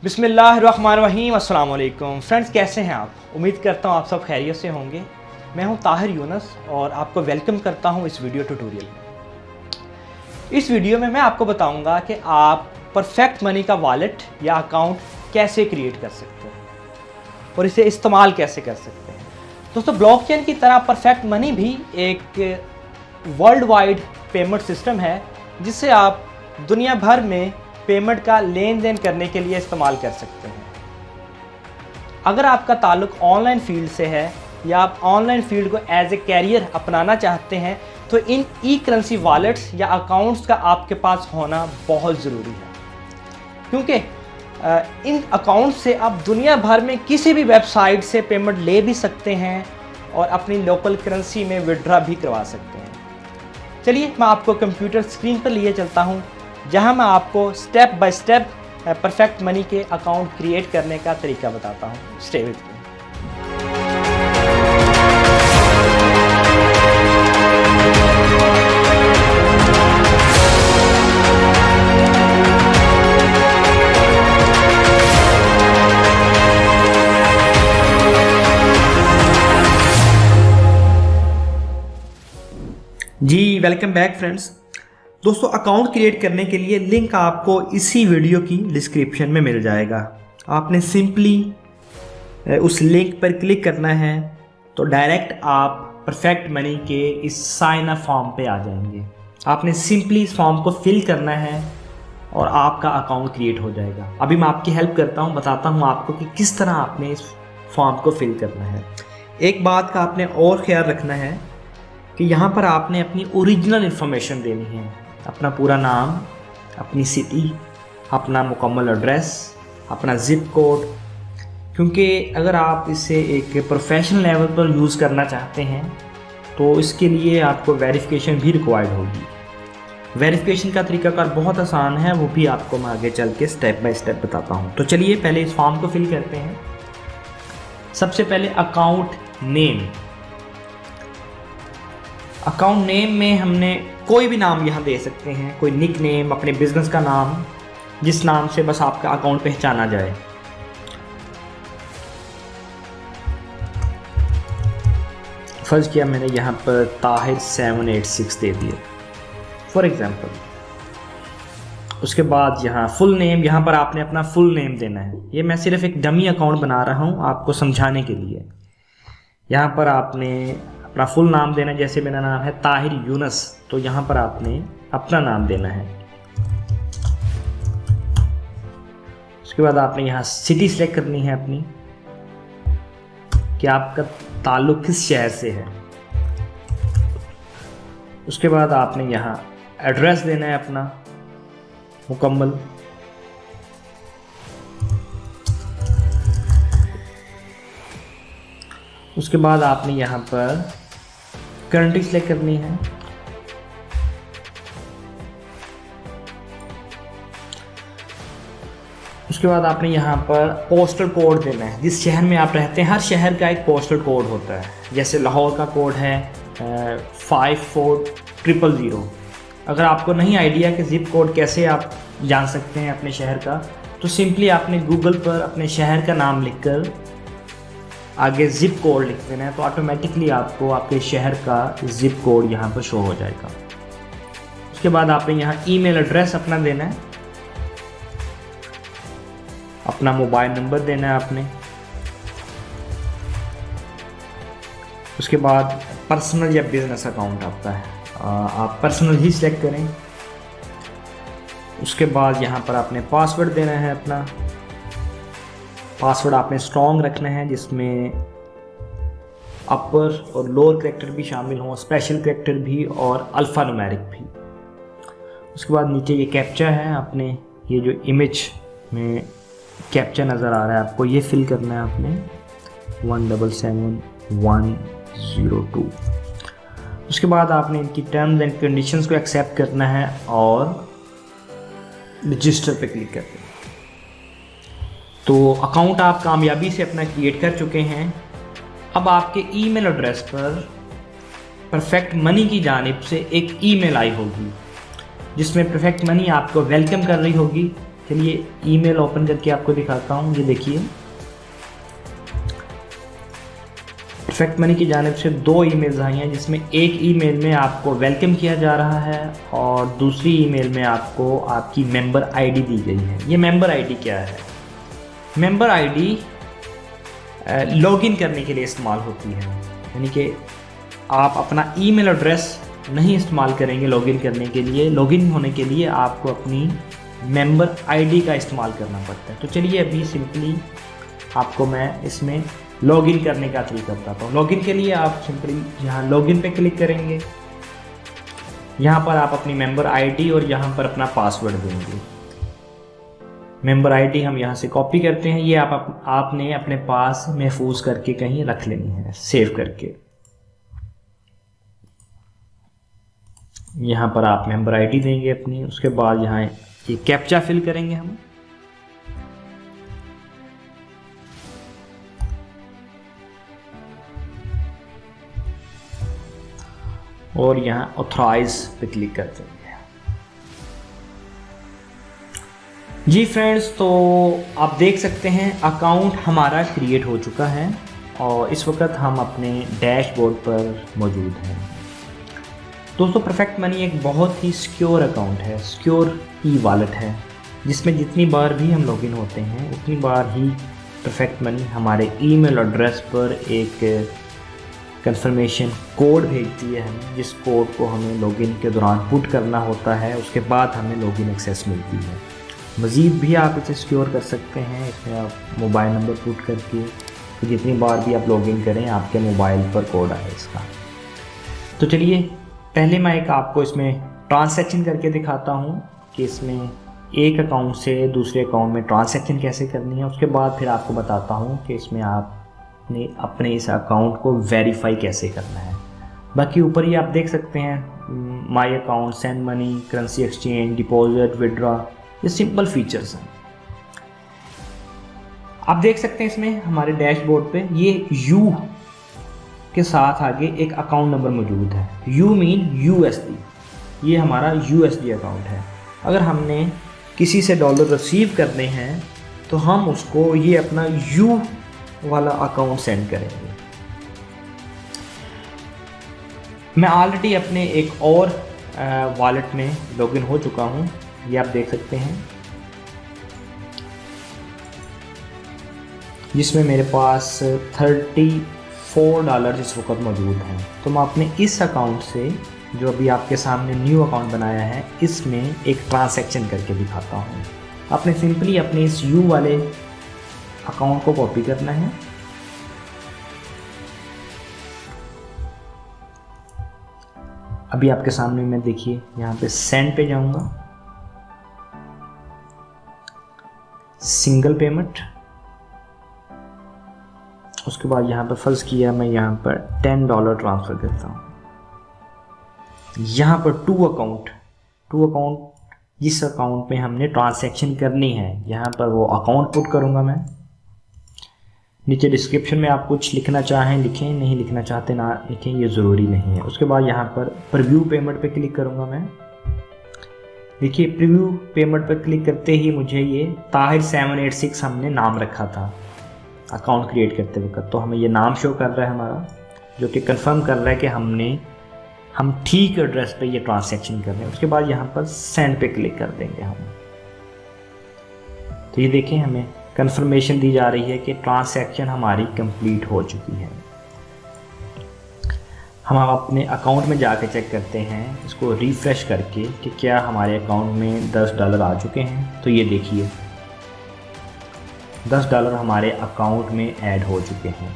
बिस्मिल्लाहिर्रहमानिर्रहीम। अस्सलाम वालेकुम फ्रेंड्स, कैसे हैं आप? उम्मीद करता हूँ आप सब खैरियत से होंगे। मैं हूँ ताहिर यूनस और आपको वेलकम करता हूँ इस वीडियो ट्यूटोरियल में। इस वीडियो में मैं आपको बताऊँगा कि आप परफेक्ट मनी का वॉलेट या अकाउंट कैसे क्रिएट कर सकते हैं और इसे इस्तेमाल कैसे कर सकते हैं। दोस्तों, ब्लॉकचेन की तरह परफेक्ट मनी भी एक वर्ल्ड वाइड पेमेंट सिस्टम है जिसे आप दुनिया भर में पेमेंट का लेन देन करने के लिए इस्तेमाल कर सकते हैं। अगर आपका ताल्लुक ऑनलाइन फील्ड से है या आप ऑनलाइन फील्ड को एज ए कैरियर अपनाना चाहते हैं तो इन ई करेंसी वॉलेट्स या अकाउंट्स का आपके पास होना बहुत ज़रूरी है, क्योंकि इन अकाउंट से आप दुनिया भर में किसी भी वेबसाइट से पेमेंट ले भी सकते हैं और अपनी लोकल करेंसी में विड्रॉ भी करवा सकते हैं। चलिए मैं आपको कंप्यूटर स्क्रीन पर लिए चलता हूँ, जहां मैं आपको step by step perfect money के अकाउंट क्रिएट करने का तरीका बताता हूं। Stay with me. जी वेलकम बैक फ्रेंड्स। दोस्तों, अकाउंट क्रिएट करने के लिए लिंक आपको इसी वीडियो की डिस्क्रिप्शन में मिल जाएगा। आपने सिंपली उस लिंक पर क्लिक करना है तो डायरेक्ट आप परफेक्ट मनी के इस साइन अप फॉर्म पे आ जाएंगे। आपने सिंपली इस फॉर्म को फिल करना है और आपका अकाउंट क्रिएट हो जाएगा। अभी मैं आपकी हेल्प करता हूँ, बताता हूँ आपको कि किस तरह आपने इस फॉर्म को फिल करना है। एक बात का आपने और ख्याल रखना है कि यहाँ पर आपने अपनी ओरिजिनल इन्फॉर्मेशन देनी है, अपना पूरा नाम, अपनी सिटी, अपना मुकम्मल एड्रेस, अपना ज़िप कोड, क्योंकि अगर आप इसे एक प्रोफेशनल लेवल पर यूज़ करना चाहते हैं तो इसके लिए आपको वेरिफिकेशन भी रिक्वायर्ड होगी। वेरिफिकेशन का तरीकाकार बहुत आसान है, वो भी आपको मैं आगे चल के स्टेप बाय स्टेप बताता हूँ। तो चलिए पहले इस फॉर्म को फिल करते हैं। सबसे पहले अकाउंट नेम। अकाउंट नेम में हमने कोई भी नाम यहाँ दे सकते हैं, कोई निक नेम, अपने बिजनेस का नाम, जिस नाम से बस आपका अकाउंट पहचाना जाए। फर्ज किया मैंने यहाँ पर ताहिर 786 दे दिया फॉर एग्जांपल। उसके बाद यहाँ फुल नेम, यहाँ पर आपने अपना फुल नेम देना है। ये मैं सिर्फ एक डमी अकाउंट बना रहा हूँ आपको समझाने के लिए। यहाँ पर आपने अपना फुल नाम देना है। जैसे मेरा नाम है ताहिर यूनस, तो यहाँ पर आपने अपना नाम देना है। उसके बाद आपने यहाँ सिटी सेलेक्ट करनी है अपनी, कि आपका ताल्लुक किस शहर से है। उसके बाद आपने यहाँ एड्रेस देना है अपना मुकम्मल। उसके बाद आपने यहाँ पर कंट्री सेलेक्ट करनी है। उसके बाद आपने यहाँ पर पोस्टल कोड देना है। जिस शहर में आप रहते हैं, हर शहर का एक पोस्टल कोड होता है। जैसे लाहौर का कोड है 54000। अगर आपको नहीं आइडिया कि ज़िप कोड कैसे आप जान सकते हैं अपने शहर का, तो सिंपली आपने गूगल पर अपने शहर का नाम लिखकर आगे ज़िप कोड लिख देना है, तो ऑटोमेटिकली आपको आपके शहर का ज़िप कोड यहाँ पर शो हो जाएगा। उसके बाद आपने यहाँ ईमेल एड्रेस अपना देना है, अपना मोबाइल नंबर देना है आपने। उसके बाद पर्सनल या बिजनेस अकाउंट आपका है, आप पर्सनल ही सिलेक्ट करें। उसके बाद यहाँ पर आपने पासवर्ड देना है अपना। पासवर्ड आपने स्ट्रॉन्ग रखना है, जिसमें अपर और लोअर कैरेक्टर भी शामिल हों, स्पेशल कैरेक्टर भी और अल्फ़ा न्यूमेरिक भी। उसके बाद नीचे ये कैप्चा है, आपने ये जो इमेज में कैप्चा नज़र आ रहा है आपको, ये फिल करना है आपने 177102। उसके बाद आपने इनकी टर्म्स एंड कंडीशंस को एक्सेप्ट करना है और रजिस्टर पे क्लिक करना है। तो अकाउंट आप कामयाबी से अपना क्रिएट कर चुके हैं। अब आपके ईमेल एड्रेस पर परफेक्ट मनी की जानिब से एक ईमेल आई होगी, जिसमें परफेक्ट मनी आपको वेलकम कर रही होगी चलिए ईमेल ओपन करके आपको दिखाता हूँ। ये देखिए परफेक्ट मनी की जानिब से 2 ईमेल्स आई हैं, जिसमें एक ईमेल में आपको वेलकम किया जा रहा है और दूसरी ईमेल में आपको आपकी मेंबर आईडी दी गई है। ये मेंबर आईडी क्या है? मेंबर आईडी लॉगिन करने के लिए इस्तेमाल होती है, यानी कि आप अपना ईमेल एड्रेस नहीं इस्तेमाल करेंगे लॉगिन करने के लिए। लॉगिन होने के लिए आपको अपनी मेंबर आईडी का इस्तेमाल करना पड़ता है। तो चलिए अभी सिंपली आपको मैं इसमें लॉगिन करने का तरीका बताता हूँ। लॉगिन के लिए आप सिंपली यहाँ लॉगिन पे क्लिक करेंगे। यहाँ पर आप अपनी मेंबर आईडी और यहाँ पर अपना पासवर्ड देंगे। मेंबर आईडी हम यहाँ से कॉपी करते हैं। ये आपने अपने पास महफूज करके कहीं रख लेनी है, सेव करके। यहाँ पर आप मेंबर आईडी देंगे अपनी, उसके बाद यहाँ ये कैप्चा फिल करेंगे हम। और यहाँ ऑथराइज पे क्लिक कर देंगे। जी फ्रेंड्स, तो आप देख सकते हैं अकाउंट हमारा क्रिएट हो चुका है और इस वक्त हम अपने डैशबोर्ड पर मौजूद हैं। दोस्तों परफेक्ट मनी एक बहुत ही सिक्योर अकाउंट है, सिक्योर ई वॉलेट है, जिसमें जितनी बार भी हम लॉगिन होते हैं उतनी बार ही परफेक्ट मनी हमारे ईमेल एड्रेस पर एक कंफर्मेशन कोड भेजती है हमें, जिस कोड को हमें लॉगिन के दौरान पुट करना होता है। उसके बाद हमें लॉगिन एक्सेस मिलती है। मज़ीद भी आप इसे सिक्योर कर सकते हैं। इसमें आप मोबाइल नंबर पुट करके तो जितनी बार भी आप लॉगिन करें आपके मोबाइल पर कोड आए इसका। तो चलिए पहले मैं आपको इसमें ट्रांसैक्शन करके दिखाता हूँ कि इसमें एक अकाउंट से दूसरे अकाउंट में ट्रांसैक्शन कैसे करनी है। उसके बाद फिर आपको बताता हूँ कि इसमें आपने अपने इस अकाउंट को वेरीफाई कैसे करना है। बाकी ऊपर ही आप देख सकते हैं my account, send money, currency exchange, deposit, withdraw, ये सिंपल फीचर्स हैं। आप देख सकते हैं इसमें हमारे डैशबोर्ड पे ये यू के साथ आगे एक अकाउंट नंबर मौजूद है। यू मीन यूएसडी, ये हमारा यूएसडी अकाउंट है। अगर हमने किसी से डॉलर रिसीव करने हैं तो हम उसको ये अपना यू वाला अकाउंट सेंड करेंगे। मैं ऑलरेडी अपने एक और वॉलेट में लॉगिन हो चुका हूँ, ये आप देख सकते हैं, जिसमें मेरे पास $34 इस वक्त मौजूद हैं। तो मैं अपने इस अकाउंट से जो अभी आपके सामने न्यू अकाउंट बनाया है इसमें एक ट्रांसैक्शन करके दिखाता हूँ। आपने सिंपली अपने इस यू वाले अकाउंट को कॉपी करना है। अभी आपके सामने मैं देखिए यहाँ पे सेंड पे जाऊंगा, सिंगल पेमेंट। उसके बाद यहाँ पर फर्ज किया मैं यहाँ पर $10 ट्रांसफ़र करता हूँ। यहाँ पर टू अकाउंट जिस अकाउंट में हमने ट्रांसैक्शन करनी है यहाँ पर वो अकाउंट पुट करूँगा मैं। नीचे डिस्क्रिप्शन में आप कुछ लिखना चाहें लिखें, नहीं लिखना चाहते ना लिखें, ये ज़रूरी नहीं है। उसके बाद यहाँ पर प्रीव्यू पेमेंट पे क्लिक करूँगा मैं। देखिए प्रीव्यू पेमेंट पर क्लिक करते ही मुझे ये ताहिर 786 हमने नाम रखा था अकाउंट क्रिएट करते वक्त, तो हमें ये नाम शो कर रहा है हमारा, जो कि कंफर्म कर रहा है कि हम ठीक एड्रेस पे ये ट्रांसैक्शन कर रहे हैं। उसके बाद यहाँ पर सेंड पे क्लिक कर देंगे हम। तो ये देखें हमें कंफर्मेशन दी जा रही है कि ट्रांसैक्शन हमारी कंप्लीट हो चुकी है। हम अपने अकाउंट में जाके चेक करते हैं इसको रिफ़्रेश करके कि क्या हमारे अकाउंट में $10 आ चुके हैं। तो ये देखिए $10 हमारे अकाउंट में ऐड हो चुके हैं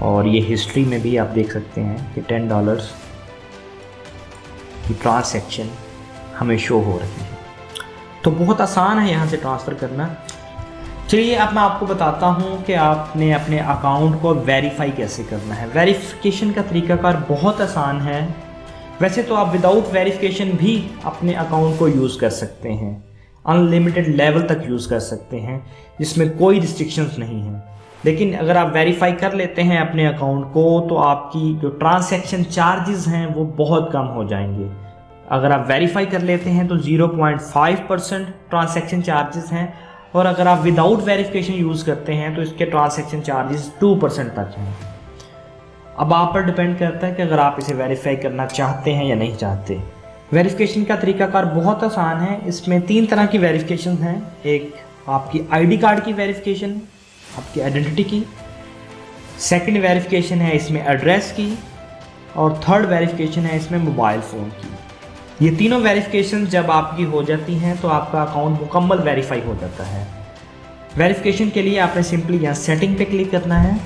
और ये हिस्ट्री में भी आप देख सकते हैं कि $10 की ट्रांसैक्शन हमें शो हो रही है। तो बहुत आसान है यहाँ से ट्रांसफ़र करना। चलिए अब मैं आपको बताता हूँ कि आपने अपने अकाउंट को वेरीफाई कैसे करना है। वेरिफिकेशन का तरीकाकार बहुत आसान है। वैसे तो आप विदाउट वेरिफिकेशन भी अपने अकाउंट को यूज़ कर सकते हैं, अनलिमिटेड लेवल तक यूज़ कर सकते हैं, जिसमें कोई रिस्ट्रिक्शंस नहीं हैं। लेकिन अगर आप वेरीफाई कर लेते हैं अपने अकाउंट को तो आपकी जो ट्रांसैक्शन चार्जेस हैं वो बहुत कम हो जाएंगे। अगर आप वेरीफाई कर लेते हैं तो 0.5% ट्रांजैक्शन चार्जेस हैं, और अगर आप विदाउट वेरिफिकेशन यूज़ करते हैं तो इसके ट्रांजैक्शन चार्जेस 2% तक हैं। अब आप पर डिपेंड करता है कि अगर आप इसे वेरीफाई करना चाहते हैं या नहीं चाहते। वेरिफिकेशन का तरीकाकार बहुत आसान है। इसमें 3 तरह की वेरिफिकेशन हैं। एक आपकी आईडी कार्ड की वेरिफिकेशन, आपकी आइडेंटिटी की। सेकंड वेरिफिकेशन है इसमें एड्रेस की, और थर्ड वेरिफिकेशन है इसमें मोबाइल फ़ोन की। ये तीनों वेरिफिकेशन जब आपकी हो जाती हैं तो आपका अकाउंट मुकम्मल वेरीफाई हो जाता है। वेरिफिकेशन के लिए आपने सिंपली यहाँ सेटिंग पे क्लिक करना है।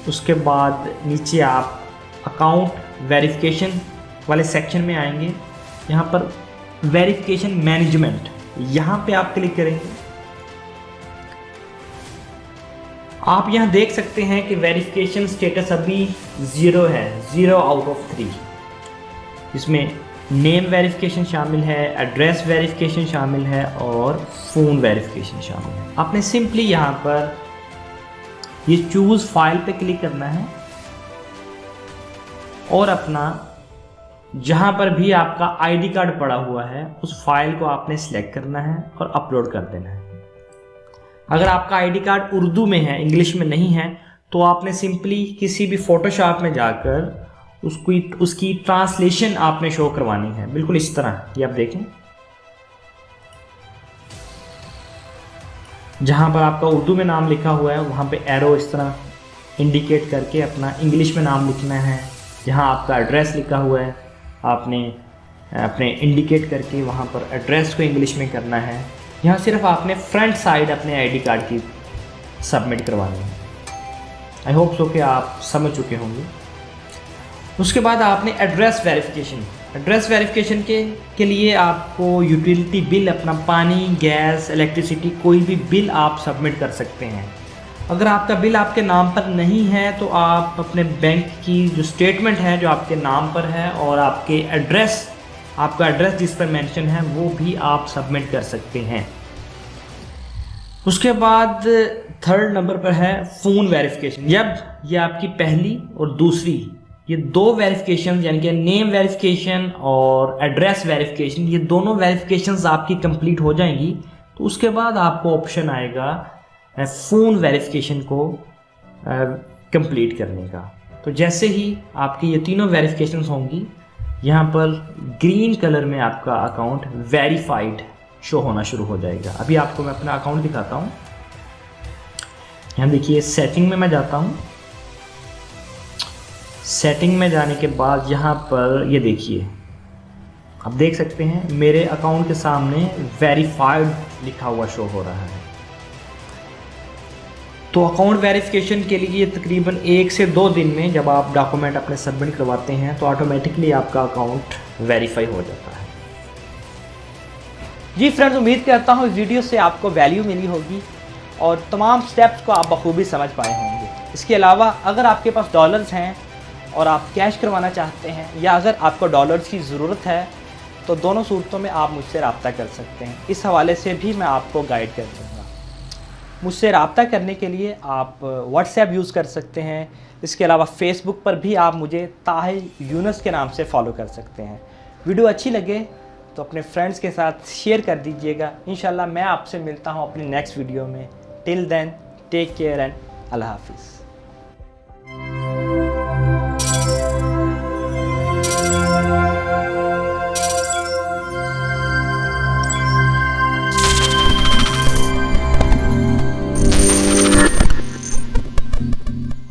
उसके बाद नीचे आप अकाउंट वेरिफिकेशन वाले सेक्शन में आएंगे। यहाँ पर वेरिफिकेशन मैनेजमेंट, यहाँ पे आप क्लिक करेंगे। आप यहाँ देख सकते हैं कि वेरिफिकेशन स्टेटस अभी 0 है, 0 आउट ऑफ 3। इसमें नेम वेरिफिकेशन शामिल है, एड्रेस वेरिफिकेशन शामिल है और फ़ोन वेरिफिकेशन शामिल है। आपने सिंपली यहाँ पर ये चूज़ फाइल पे क्लिक करना है और अपना जहाँ पर भी आपका आईडी कार्ड पड़ा हुआ है उस फाइल को आपने सिलेक्ट करना है और अपलोड कर देना है। अगर आपका आईडी कार्ड उर्दू में है, इंग्लिश में नहीं है, तो आपने सिंपली किसी भी फोटोशॉप में जाकर उसकी ट्रांसलेशन आपने शो करवानी है, बिल्कुल इस तरह। ये आप देखें, जहाँ पर आपका उर्दू में नाम लिखा हुआ है वहाँ पे एरो इस तरह इंडिकेट करके अपना इंग्लिश में नाम लिखना है। जहाँ आपका एड्रेस लिखा हुआ है आपने अपने इंडिकेट करके वहाँ पर एड्रेस को इंग्लिश में करना है। यहाँ सिर्फ आपने फ्रंट साइड अपने आईडी कार्ड की सबमिट करवानी है। आई होप सो कि आप समझ चुके होंगे। उसके बाद आपने एड्रेस वेरिफिकेशन के लिए आपको यूटिलिटी बिल, अपना पानी, गैस, इलेक्ट्रिसिटी, कोई भी बिल आप सबमिट कर सकते हैं। अगर आपका बिल आपके नाम पर नहीं है तो आप अपने बैंक की जो स्टेटमेंट है जो आपके नाम पर है और आपका एड्रेस जिस पर मेंशन है वो भी आप सबमिट कर सकते हैं। उसके बाद थर्ड नंबर पर है फ़ोन वेरिफिकेशन। जब ये आपकी पहली और दूसरी ये 2 वेरिफिकेशन यानी कि नेम वेरिफिकेशन और एड्रेस वेरिफिकेशन, ये दोनों वेरिफिकेशंस आपकी कंप्लीट हो जाएंगी तो उसके बाद आपको ऑप्शन आएगा फ़ोन वेरिफिकेशन को कंप्लीट करने का। तो जैसे ही आपकी ये तीनों वेरिफिकेशंस होंगी, यहाँ पर ग्रीन कलर में आपका अकाउंट वेरीफाइड शो होना शुरू हो जाएगा। अभी आपको मैं अपना अकाउंट दिखाता हूँ। यहाँ देखिए, सेटिंग में मैं जाता हूँ। सेटिंग में जाने के बाद यहाँ पर ये देखिए, आप देख सकते हैं मेरे अकाउंट के सामने वेरीफाइड लिखा हुआ शो हो रहा है। तो अकाउंट वेरिफिकेशन के लिए तकरीबन 1 से 2 दिन में जब आप डॉक्यूमेंट अपने सबमिट करवाते हैं तो ऑटोमेटिकली आपका अकाउंट वेरीफाई हो जाता है। जी फ्रेंड्स, उम्मीद करता हूँ इस वीडियो से आपको वैल्यू मिली होगी और तमाम स्टेप्स को आप बखूबी समझ पाए होंगे। इसके अलावा अगर आपके पास डॉलर्स हैं और आप कैश करवाना चाहते हैं या अगर आपको डॉलर्स की ज़रूरत है तो दोनों सूरतों में आप मुझसे रब्ता कर सकते हैं। इस हवाले से भी मैं आपको गाइड कर दूँगा। मुझसे रब्ता करने के लिए आप व्हाट्सएप यूज़ कर सकते हैं। इसके अलावा फेसबुक पर भी आप मुझे ताहिर यूनुस के नाम से फॉलो कर सकते हैं। वीडियो अच्छी लगे तो अपने फ्रेंड्स के साथ शेयर कर दीजिएगा। इंशाल्लाह मैं आपसे मिलता हूँ अपनी नेक्स्ट वीडियो में। Till then take care and अल्लाह हाफिज़।